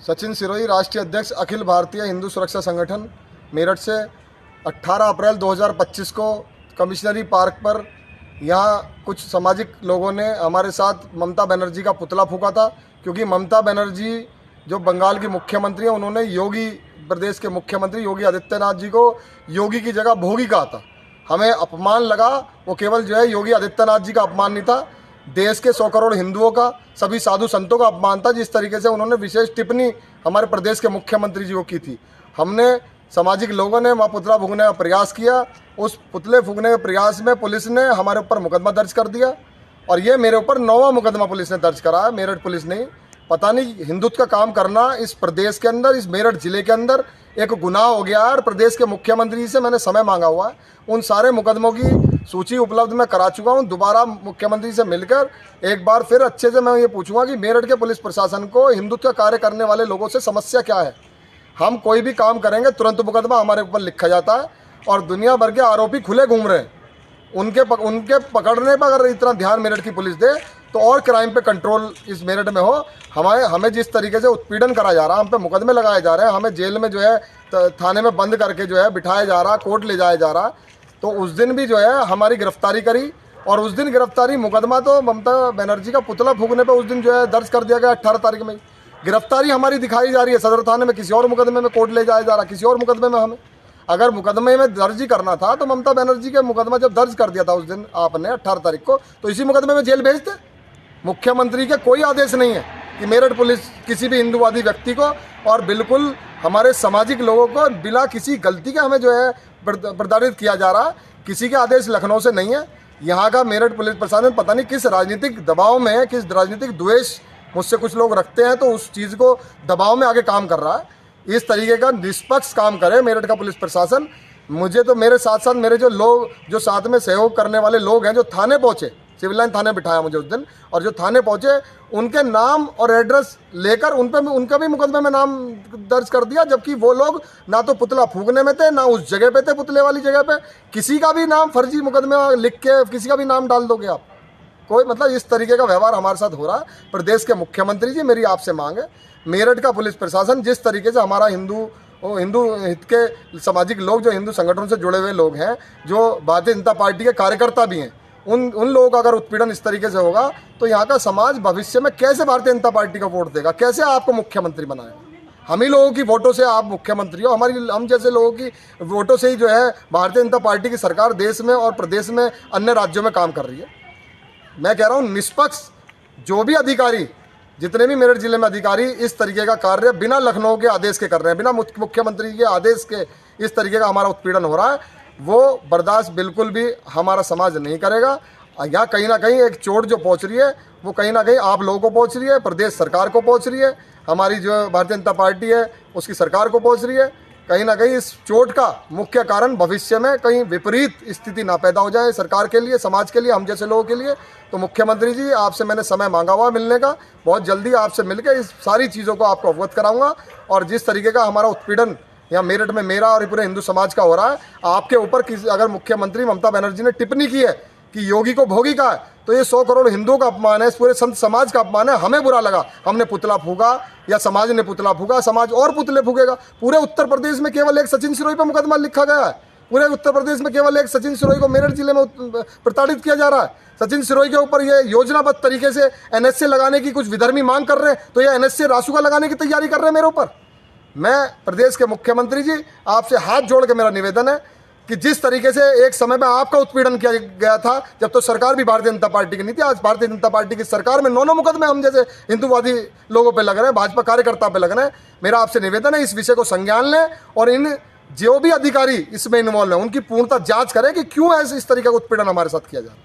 सचिन सिरोही, राष्ट्रीय अध्यक्ष अखिल भारतीय हिंदू सुरक्षा संगठन, मेरठ से 18 अप्रैल 2025 को कमिश्नरी पार्क पर यहाँ कुछ सामाजिक लोगों ने हमारे साथ ममता बनर्जी का पुतला फूंका था, क्योंकि ममता बनर्जी जो बंगाल की मुख्यमंत्री हैं, उन्होंने योगी प्रदेश के मुख्यमंत्री योगी आदित्यनाथ जी को योगी की जगह भोगी कहा था। हमें अपमान लगा। वो केवल जो है योगी आदित्यनाथ जी का अपमान नहीं था, देश के 100 करोड़ हिंदुओं का, सभी साधु संतों का अपमान था। जिस तरीके से उन्होंने विशेष टिप्पणी हमारे प्रदेश के मुख्यमंत्री जी को की थी, हमने सामाजिक लोगों ने वहाँ पुतला फूंकने का प्रयास किया। उस पुतले फूंकने के प्रयास में पुलिस ने हमारे ऊपर मुकदमा दर्ज कर दिया, और ये मेरे ऊपर 9वां मुकदमा पुलिस ने दर्ज करा है, मेरठ पुलिस ने। पता नहीं, हिंदुत्व का काम करना इस प्रदेश के अंदर, इस मेरठ जिले के अंदर एक गुनाह हो गया है। और प्रदेश के मुख्यमंत्री से मैंने समय मांगा हुआ है, उन सारे मुकदमों की सूची उपलब्ध मैं करा चुका हूं। दोबारा मुख्यमंत्री से मिलकर एक बार फिर अच्छे से मैं ये पूछूंगा कि मेरठ के पुलिस प्रशासन को हिंदुत्व का कार्य करने वाले लोगों से समस्या क्या है। हम कोई भी काम करेंगे तुरंत मुकदमा हमारे ऊपर लिखा जाता है, और दुनिया भर के आरोपी खुले घूम रहे हैं। उनके पकड़ने पर अगर इतना ध्यान मेरठ की पुलिस दे तो और क्राइम पे कंट्रोल इस मेरठ में हो। हमें जिस तरीके से उत्पीड़न करा जा रहा है, हम पे मुकदमे लगाए जा रहे हैं, हमें जेल में जो है थाने में बंद करके जो है बिठाया जा रहा, कोर्ट ले जाया जा रहा। तो उस दिन भी जो है हमारी गिरफ्तारी करी, और उस दिन गिरफ्तारी मुकदमा तो ममता बनर्जी का पुतला फूंकने पर उस दिन जो है दर्ज कर दिया गया 18 तारीख में। गिरफ्तारी हमारी दिखाई जा रही है सदर थाने में, किसी और मुकदमे में कोर्ट ले जाया जा रहा, किसी और मुकदमे में। हमें अगर मुकदमे में दर्ज ही करना था तो ममता बनर्जी के मुकदमा जब दर्ज कर दिया था उस दिन आपने 18 तारीख को, तो इसी मुकदमे में जेल भेजते। मुख्यमंत्री के कोई आदेश नहीं है कि मेरठ पुलिस किसी भी हिंदुवादी व्यक्ति को, और बिल्कुल हमारे सामाजिक लोगों को बिना किसी गलती के हमें जो है प्रताड़ित किया जा रहा। किसी के आदेश लखनऊ से नहीं है। यहाँ का मेरठ पुलिस प्रशासन पता नहीं किस राजनीतिक दबाव में, किस राजनीतिक द्वेष मुझसे कुछ लोग रखते हैं, तो उस चीज़ को दबाव में आगे काम कर रहा है। इस तरीके का निष्पक्ष काम करे मेरठ का पुलिस प्रशासन। मुझे तो मेरे साथ साथ मेरे जो साथ में सहयोग करने वाले लोग हैं, जो थाने पहुँचे, सिविल लाइन थाने बिठाया मुझे उस दिन, और जो थाने पहुँचे उनके नाम और एड्रेस लेकर उनका भी मुकदमे में नाम दर्ज कर दिया, जबकि वो लोग ना तो पुतला फूंकने में थे, ना उस जगह पे थे, पुतले वाली जगह पे। किसी का भी नाम फर्जी मुकदमे लिख के किसी का भी नाम डाल दोगे आप, कोई मतलब इस तरीके का व्यवहार हमारे साथ हो रहा है। प्रदेश के मुख्यमंत्री जी, मेरी आपसे मांग है, मेरठ का पुलिस प्रशासन जिस तरीके से हमारा हिंदू हित के सामाजिक लोग, जो हिंदू संगठनों से जुड़े हुए लोग हैं, जो भारतीय जनता पार्टी के कार्यकर्ता भी हैं, उन लोगों का अगर उत्पीड़न इस तरीके से होगा तो यहाँ का समाज भविष्य में कैसे भारतीय जनता पार्टी का वोट देगा, कैसे आपको मुख्यमंत्री बनाएगा। हम ही लोगों की वोटों से आप मुख्यमंत्री हो, हम जैसे लोगों की वोटों से ही जो है भारतीय जनता पार्टी की सरकार देश में और प्रदेश में अन्य राज्यों में काम कर रही है। मैं कह रहा हूँ निष्पक्ष जो भी अधिकारी, जितने भी मेरठ जिले में अधिकारी इस तरीके का कार्य बिना लखनऊ के आदेश के कर रहे हैं, बिना मुख्यमंत्री के आदेश के इस तरीके का हमारा उत्पीड़न हो रहा है, वो बर्दाश्त बिल्कुल भी हमारा समाज नहीं करेगा। यहाँ कहीं ना कहीं एक चोट जो पहुँच रही है, वो कहीं ना कहीं आप लोगों को पहुँच रही है, प्रदेश सरकार को पहुँच रही है, हमारी जो भारतीय जनता पार्टी है उसकी सरकार को पहुँच रही है। कहीं ना कहीं इस चोट का मुख्य कारण भविष्य में कहीं विपरीत स्थिति ना पैदा हो जाए सरकार के लिए, समाज के लिए, हम जैसे लोगों के लिए। तो मुख्यमंत्री जी, आपसे मैंने समय मांगा हुआ मिलने का, बहुत जल्दी आपसे मिलकर इस सारी चीज़ों को आपको अवगत कराऊंगा। और जिस तरीके का हमारा उत्पीड़न यहाँ मेरठ में मेरा और पूरे हिंदू समाज का हो रहा है, आपके ऊपर अगर मुख्यमंत्री ममता बनर्जी ने टिप्पणी की है कि योगी को भोगी का है, तो ये 100 करोड़ हिंदुओं का अपमान है, इस पूरे संत समाज का अपमान है। हमें बुरा लगा, हमने पुतला फूंका या समाज ने पुतला फूंका, समाज और पुतले फूंकेगा। पूरे उत्तर प्रदेश में केवल एक सचिन सिरोही पर मुकदमा लिखा गया है। पूरे उत्तर प्रदेश में केवल एक सचिन सिरोही को मेरठ जिले में प्रताड़ित किया जा रहा है। सचिन सिरोही के ऊपर ये योजनाबद्ध तरीके से एनएसए लगाने की कुछ विधर्मी मांग कर रहे हैं, तो ये एनएसए रासुका लगाने की तैयारी कर रहे हैं मेरे ऊपर। मैं प्रदेश के मुख्यमंत्री जी, आपसे हाथ जोड़ के मेरा निवेदन है कि जिस तरीके से एक समय में आपका उत्पीड़न किया गया था, जब तो सरकार भी भारतीय जनता पार्टी की नहीं थी, आज भारतीय जनता पार्टी की सरकार में 9 मुकदमे हम जैसे हिंदूवादी लोगों पे लग रहे हैं, भाजपा कार्यकर्ता पे लग रहे हैं। मेरा आपसे निवेदन है, इस विषय को संज्ञान लें, और इन जो भी अधिकारी इसमें इन्वॉल्व हैं उनकी पूर्णतः जांच करें कि क्यों ऐसे इस तरीके का उत्पीड़न हमारे साथ किया जा रहा है।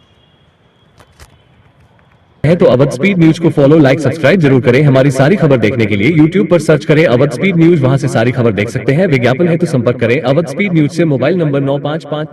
तो अवध स्पीड न्यूज को फॉलो, लाइक, सब्सक्राइब जरूर करें। हमारी सारी खबर देखने के लिए YouTube पर सर्च करें अवध स्पीड न्यूज, वहां से सारी खबर देख सकते हैं। विज्ञापन है तो संपर्क करें अवध स्पीड न्यूज से। Mobile number 9554